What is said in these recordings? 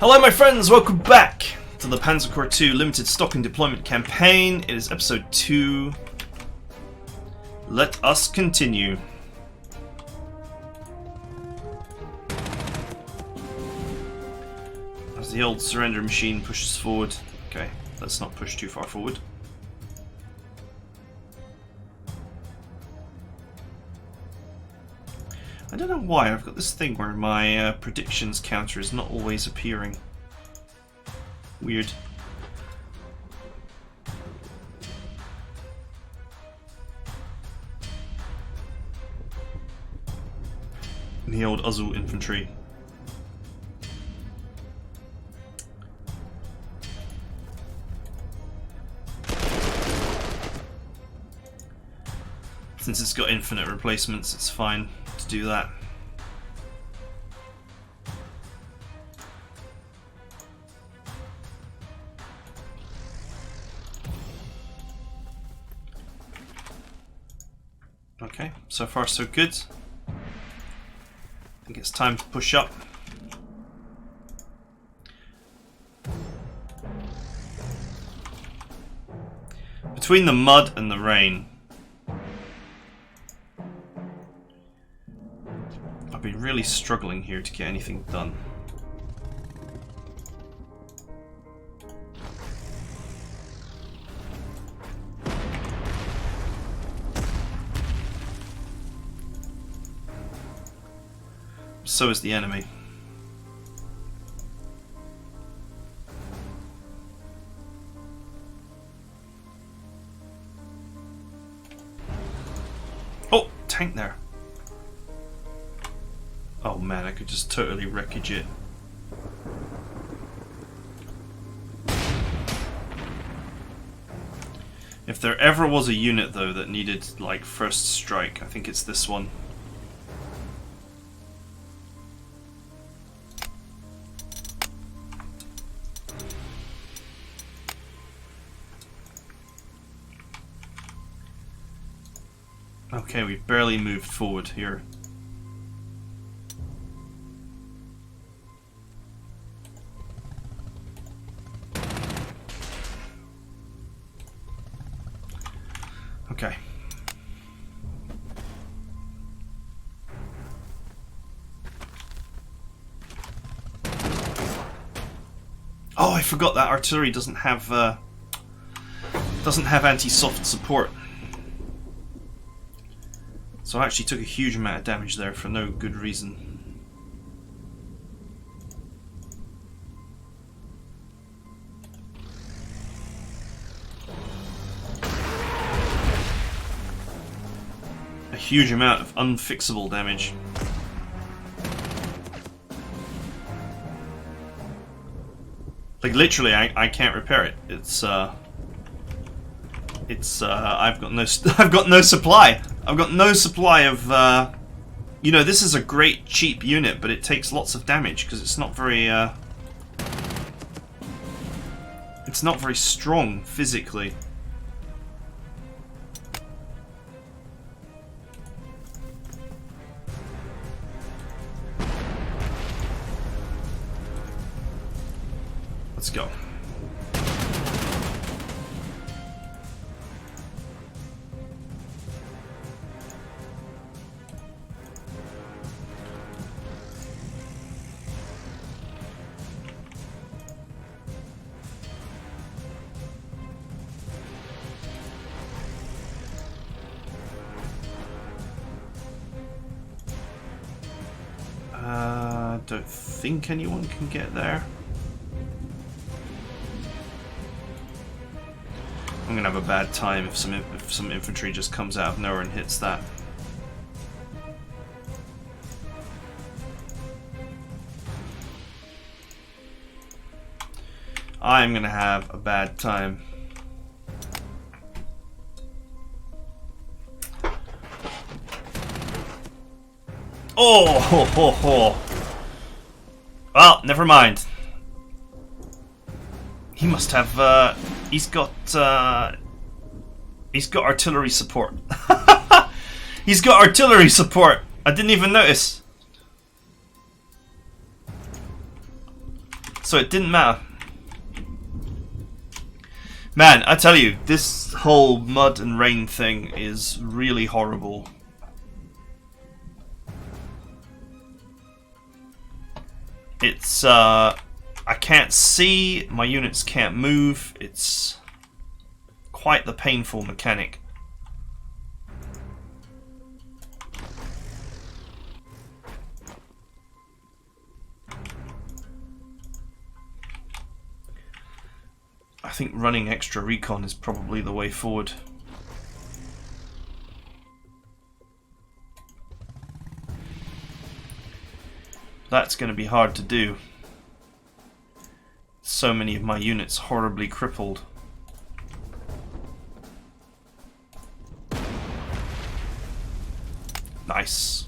Hello my friends, welcome back to the Panzer Corps 2 Limited Stock and Deployment Campaign. It is episode 2. Let us continue. As the old surrender machine pushes forward. Okay, let's not push too far forward. I don't know why, I've got this thing where my predictions counter is not always appearing. Weird. The old Azul infantry. Since it's got infinite replacements, it's fine to do that. Okay, so far so good. I think it's time to push up. Between the mud and the rain, I've been really struggling here to get anything done. So is the enemy. Oh, tank there. Oh man, I could just totally wreckage it. If there ever was a unit though that needed like first strike, I think it's this one. Okay, we've barely moved forward here. Okay. Oh, I forgot that artillery doesn't have anti-soft support. So I actually took a huge amount of damage there for no good reason. A huge amount of unfixable damage. Like literally, I can't repair it. I've got no supply. I've got no supply of, you know, this is a great cheap unit, but it takes lots of damage because it's not very strong physically. Let's go. Don't think anyone can get there. I'm gonna have a bad time if some infantry just comes out of nowhere and hits that. I'm gonna have a bad time. Oh, ho, ho, ho. Well, never mind. He must have, he's got artillery support. He's got artillery support. I didn't even notice. So it didn't matter. Man, I tell you, this whole mud and rain thing is really horrible. It's, I can't see, my units can't move, it's quite the painful mechanic. I think running extra recon is probably the way forward. That's going to be hard to do. So many of my units horribly crippled. Nice.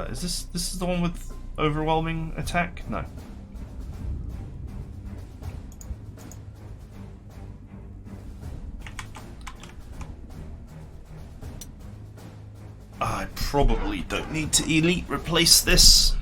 Is this is the one with overwhelming attack? No. I probably don't need to elite replace this.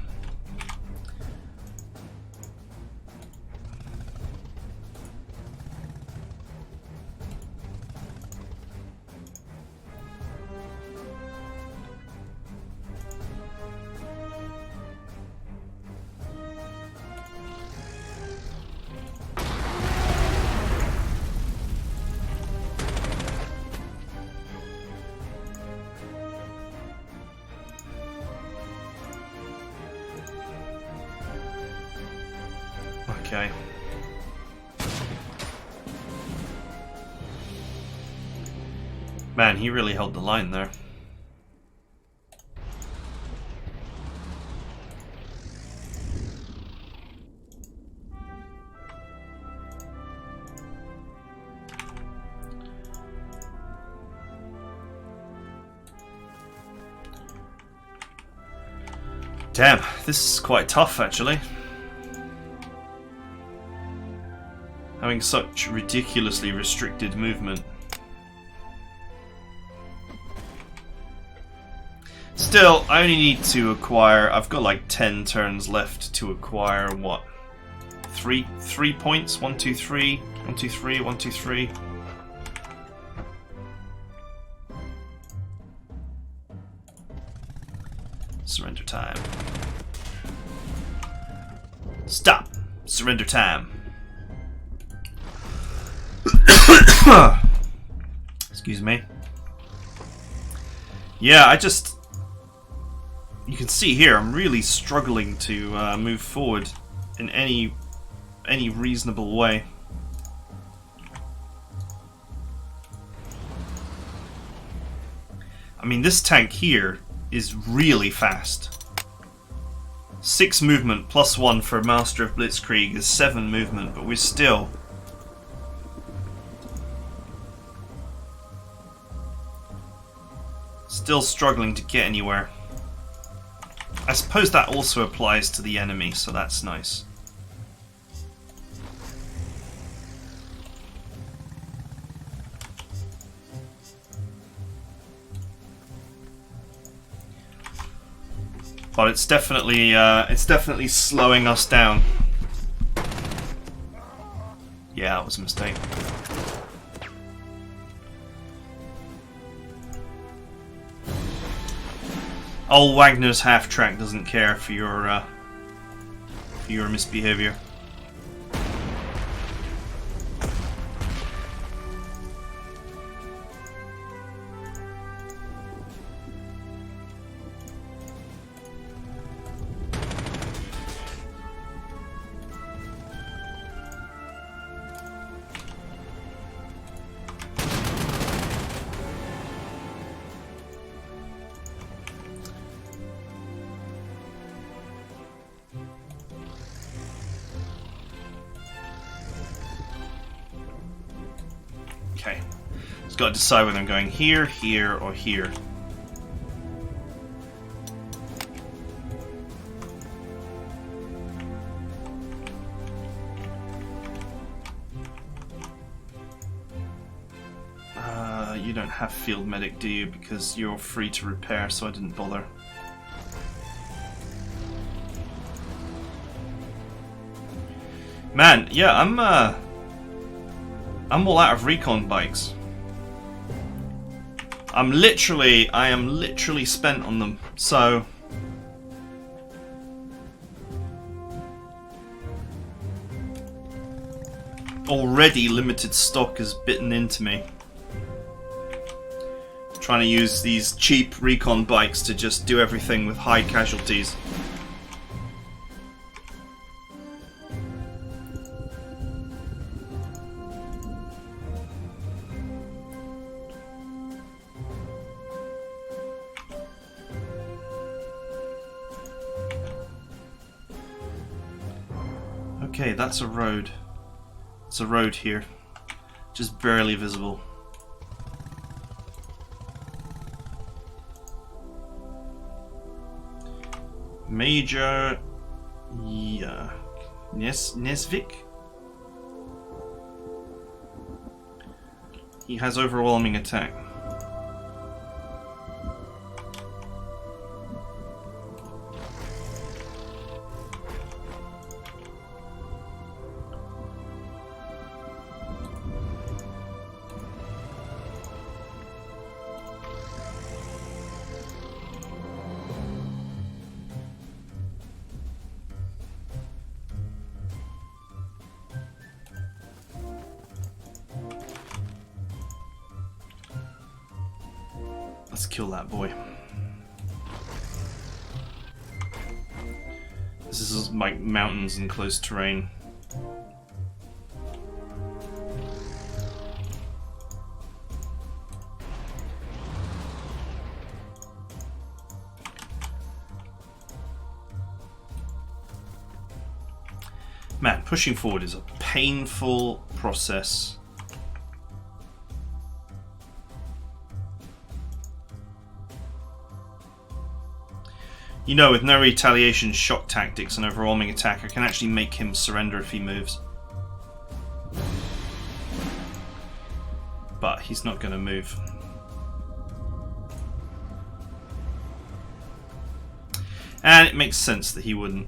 Okay. Man, he really held the line there. Damn, this is quite tough actually. Having such ridiculously restricted movement. Still, I only need to acquire, I've got like 10 turns left to acquire what? Three points? 1, 2, 3, 1, 2, 3, 1, 2, 3. Surrender time. Stop! Surrender time. Excuse me. Yeah, you can see here, I'm really struggling to move forward in any reasonable way. I mean, this tank here is really fast. 6 movement plus 1 for Master of Blitzkrieg is 7 movement, but we're still struggling to get anywhere. I suppose that also applies to the enemy, so that's nice. But it's definitely slowing us down. Yeah, that was a mistake. Old Wagner's half-track doesn't care for your misbehavior. Okay, just got to decide whether I'm going here, here, or here. don't have field medic, do you? Because you're free to repair, so I didn't bother. Man, yeah, I'm all out of recon bikes. I am literally spent on them, so... Already limited stock has bitten into me. Trying to use these cheap recon bikes to just do everything with high casualties. Okay, that's a road. It's a road here. Just barely visible. Major... yeah... Nesvik? He has overwhelming attack. Let's kill that boy. This is like mountains and close terrain. Man, pushing forward is a painful process. You know, with no retaliation, shock tactics, and overwhelming attack, I can actually make him surrender if he moves. But he's not going to move. And it makes sense that he wouldn't.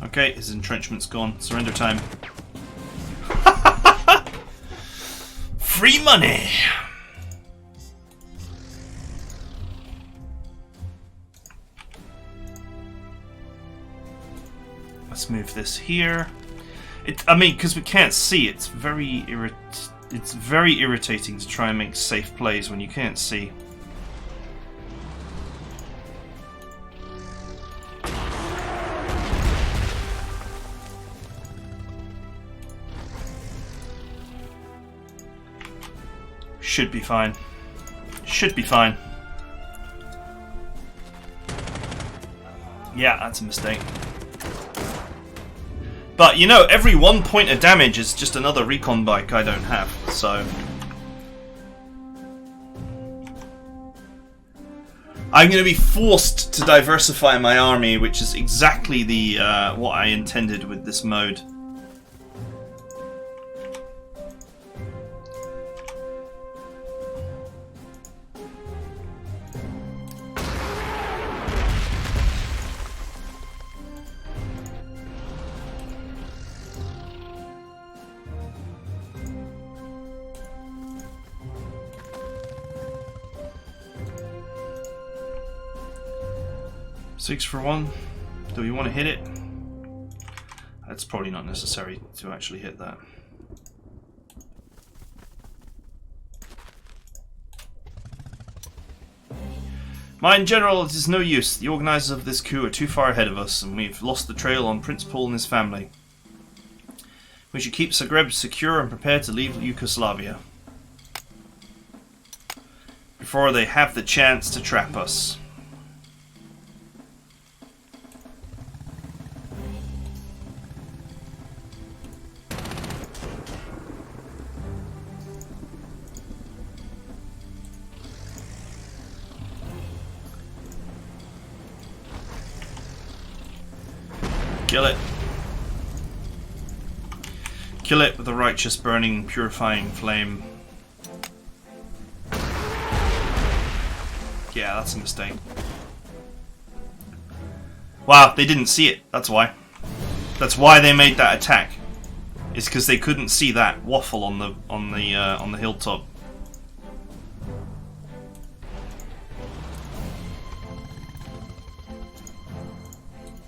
Okay, his entrenchment's gone. Surrender time. Free money! Let's move this here. I mean, because we can't see, it's very irritating to try and make safe plays when you can't see. Should be fine. Should be fine. Yeah, that's a mistake. But, you know, every 1 point of damage is just another recon bike I don't have, so... I'm going to be forced to diversify my army, which is exactly the what I intended with this mode. Six for one. Do we want to hit it? It's probably not necessary to actually hit that. Mine General, it is no use. The organisers of this coup are too far ahead of us, and we've lost the trail on Prince Paul and his family. We should keep Zagreb secure and prepare to leave Yugoslavia before they have the chance to trap us. Kill it. Kill it with a righteous, burning, purifying flame. Yeah, that's a mistake. Wow, they didn't see it. That's why. That's why they made that attack. It's because they couldn't see that waffle on the hilltop.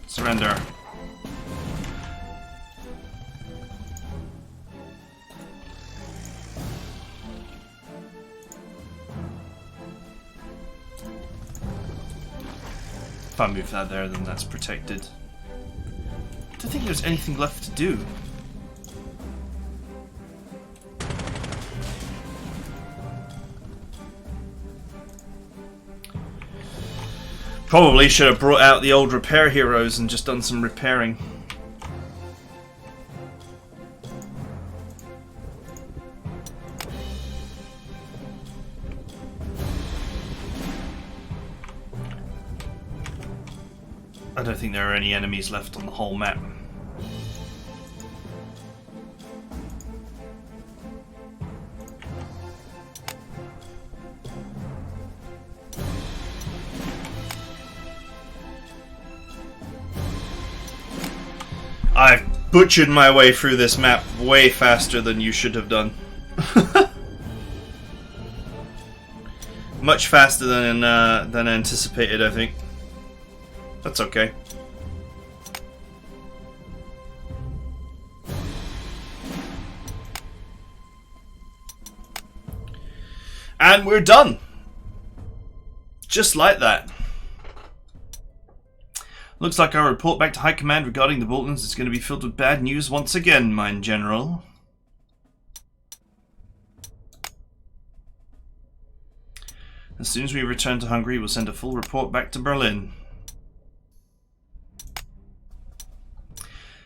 Surrender. If I move that there, then that's protected. I don't think there's anything left to do. Probably should have brought out the old repair heroes and just done some repairing. I don't think there are any enemies left on the whole map. I've butchered my way through this map way faster than you should have done. Much faster than anticipated, I think. That's okay. And we're done. Just like that. Looks like our report back to High Command regarding the Boltons is going to be filled with bad news once again, mein General. As soon as we return to Hungary, we'll send a full report back to Berlin.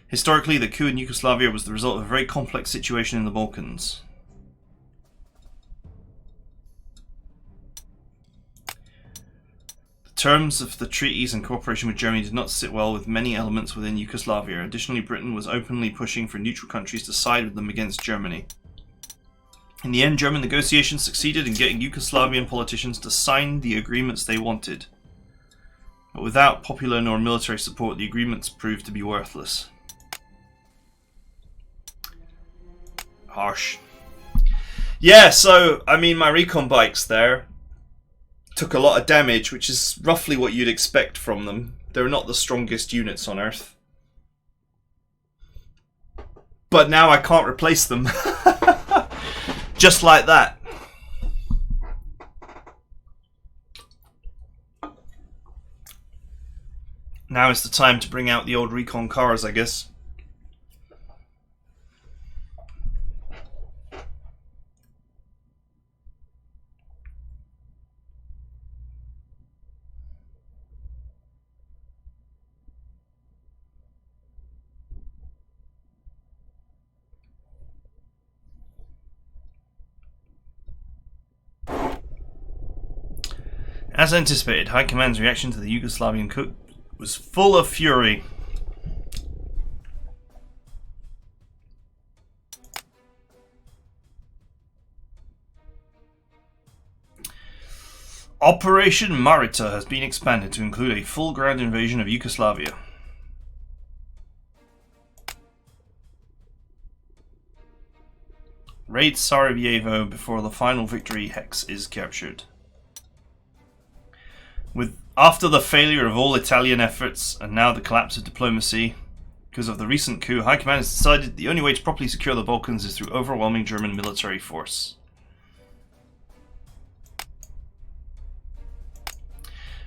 Historically, the coup in Yugoslavia was the result of a very complex situation in the Balkans. The terms of the treaties and cooperation with Germany did not sit well with many elements within Yugoslavia. Additionally, Britain was openly pushing for neutral countries to side with them against Germany. In the end, German negotiations succeeded in getting Yugoslavian politicians to sign the agreements they wanted. But without popular nor military support, the agreements proved to be worthless. Harsh. Yeah, so, I mean, my recon bikes there took a lot of damage, which is roughly what you'd expect from them. They're not the strongest units on Earth. But now I can't replace them. Just like that. Now is the time to bring out the old recon cars, I guess. As anticipated, High Command's reaction to the Yugoslavian coup was full of fury. Operation Marita has been expanded to include a full ground invasion of Yugoslavia. Raid Sarajevo before the final victory hex is captured. After the failure of all Italian efforts and now the collapse of diplomacy, because of the recent coup, High Command has decided the only way to properly secure the Balkans is through overwhelming German military force.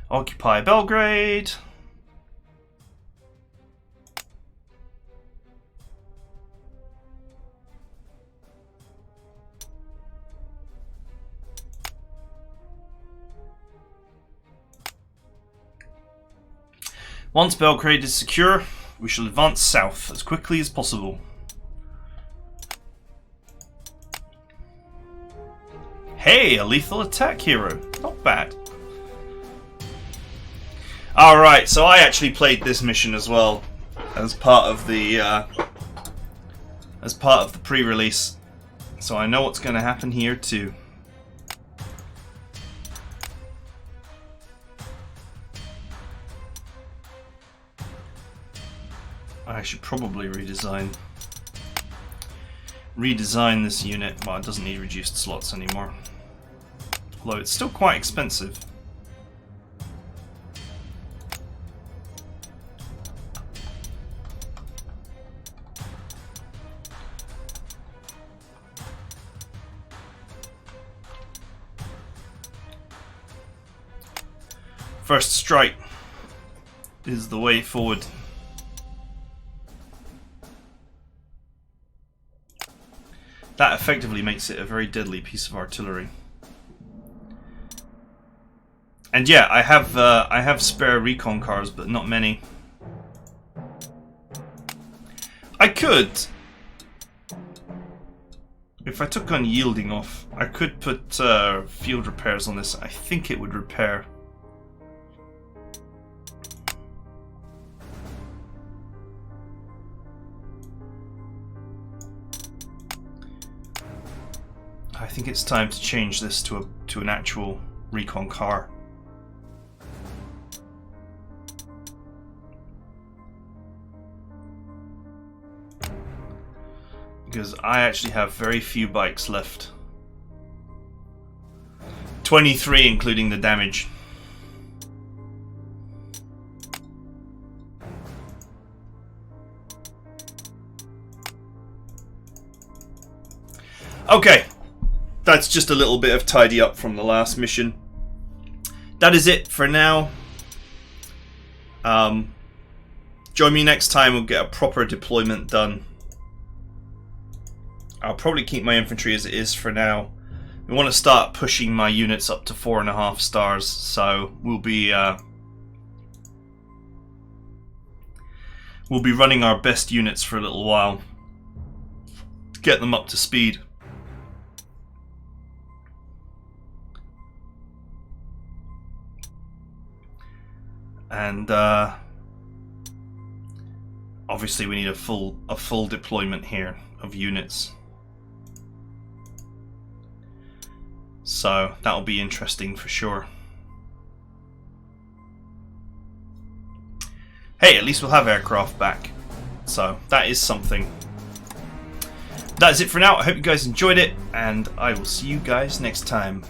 Occupy Belgrade. Once Belgrade is secure, we shall advance south as quickly as possible. Hey, a lethal attack hero. Not bad. Alright, so I actually played this mission as well as part of the as part of the pre-release, so I know what's going to happen here too. I should probably redesign this unit. Well, it doesn't need reduced slots anymore, although it's still quite expensive. First strike is the way forward. That effectively makes it a very deadly piece of artillery. And yeah, I have spare recon cars, but not many. I could, if I took unyielding off, I could put field repairs on this. I think it would repair. I think it's time to change this to an actual recon car. Because I actually have very few bikes left. 23 including the damage. Okay. That's just a little bit of tidy up from the last mission. That is it for now. Join me next time, we'll get a proper deployment done. I'll probably keep my infantry as it is for now. We want to start pushing my units up to 4.5 stars, so we'll be running our best units for a little while to get them up to speed. And obviously we need a full deployment here of units. So that'll be interesting for sure. Hey, at least we'll have aircraft back. So that is something. That's it for now. I hope you guys enjoyed it, and I will see you guys next time.